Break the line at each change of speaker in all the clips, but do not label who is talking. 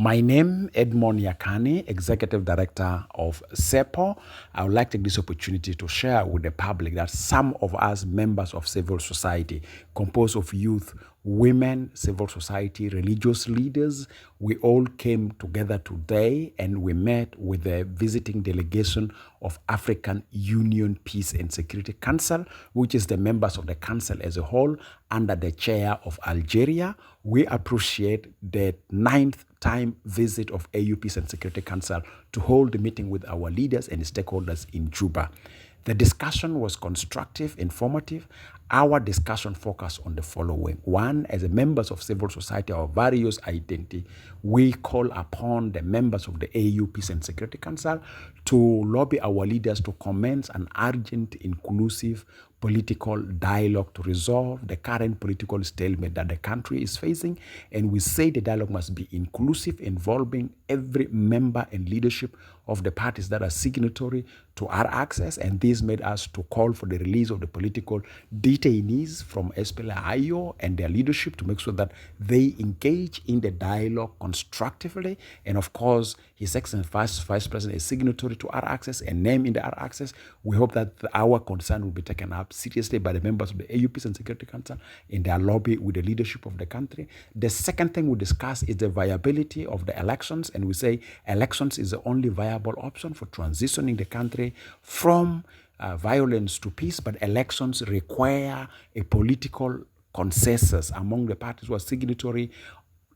My name, Edmund Yakani, Executive Director of CEPO. I would like to take this opportunity to share with the public that some of us members of civil society, composed of youth, women, civil society, religious leaders, we all came together today and we met with the visiting delegation of African Union Peace and Security Council, which is the members of the council as a whole under the chair of Algeria. We appreciate the 9th time visit of AU Peace and Security Council to hold a meeting with our leaders and stakeholders in Juba. The discussion was constructive, informative. Our discussion focused on the following. One, as a members of civil society, our various identity, we call upon the members of the AU Peace and Security Council to lobby our leaders to commence an urgent, inclusive political dialogue to resolve the current political stalemate that the country is facing. And we say the dialogue must be inclusive, involving every member and leadership of the parties that are signatory to our access. And this made us to call for the release of the political detainees from SPLA-IO and their leadership to make sure that they engage in the dialogue constructively. And of course, His Excellency Vice President is signatory to our access and named in the our access. We hope that our concern will be taken up seriously by the members of the AU Peace and Security Council in their lobby with the leadership of the country. The second thing we discuss is the viability of the elections, and we say elections is the only viable option for transitioning the country from violence to peace, but elections require a political consensus among the parties who are signatory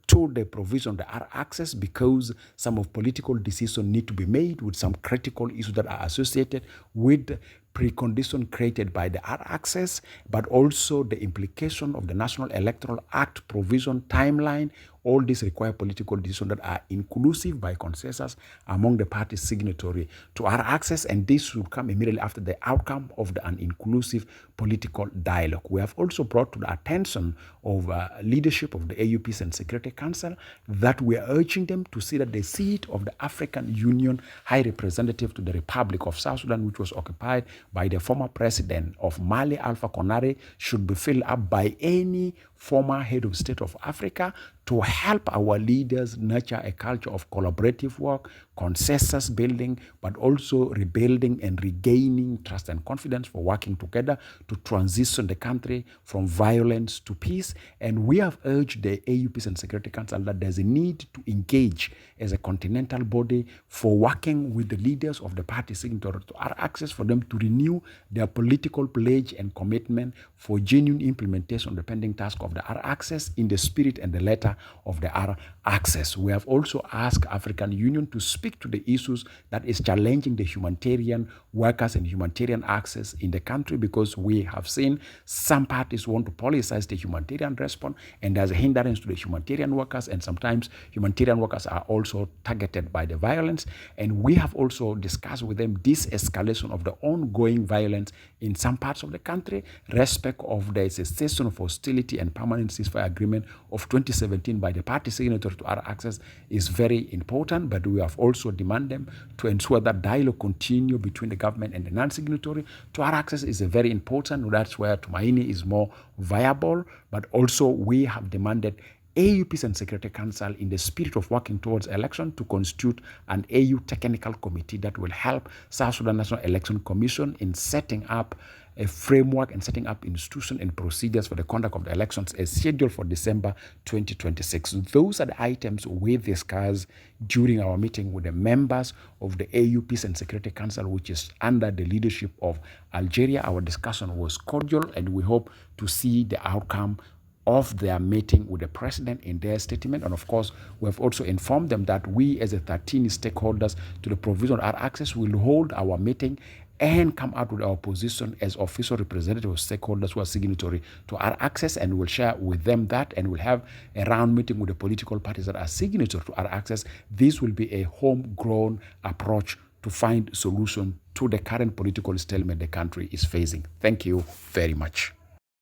to the provision of the R access, because some of political decisions need to be made with some critical issues that are associated with precondition created by the R access, but also the implication of the National Electoral Act provision timeline. All these require political decisions that are inclusive by consensus among the parties signatory to our access, and this should come immediately after the outcome of an inclusive political dialogue. We have also brought to the attention of leadership of the AU Peace and Security Council that we are urging them to see that the seat of the African Union High Representative to the Republic of South Sudan, which was occupied by the former president of Mali, Alpha Conare, should be filled up by any former head of state of Africa to help our leaders nurture a culture of collaborative work, consensus building, but also rebuilding and regaining trust and confidence for working together to transition the country from violence to peace. And we have urged the AU Peace and Security Council that there's a need to engage as a continental body for working with the leaders of the party signatory to our access, for them to renew their political pledge and commitment for genuine implementation of the pending task of the R access in the spirit and the letter of the R access. We have also asked African Union to speak to the issues that is challenging the humanitarian workers and humanitarian access in the country, because we have seen some parties want to politicize the humanitarian response, and there's a hindrance to the humanitarian workers, and sometimes humanitarian workers are also targeted by the violence. And we have also discussed with them this escalation of the ongoing violence in some parts of the country, respect of the cessation of hostility and permanent ceasefire agreement of 2017 by the party signatory to our access is very important. But we have also demanded them to ensure that dialogue continue between the government and the non-signatory to our access is a very important. That's where Tumaini is more viable. But also we have demanded AU Peace and Security Council, in the spirit of working towards election, to constitute an AU technical committee that will help South Sudan National Election Commission in setting up a framework and setting up institutions and procedures for the conduct of the elections as scheduled for December 2026. Those are the items we discussed during our meeting with the members of the AU Peace and Security Council, which is under the leadership of Algeria. Our discussion was cordial, and we hope to see the outcome of their meeting with the president in their statement. And of course, we have also informed them that we, as the 13 stakeholders to the provision of our access, will hold our meeting and come out with our position as official representatives of stakeholders who are signatory to our access, and we'll share with them that, and we'll have a round meeting with the political parties that are signatory to our access. This will be a homegrown approach to find solution to the current political stalemate the country is facing. Thank you very much.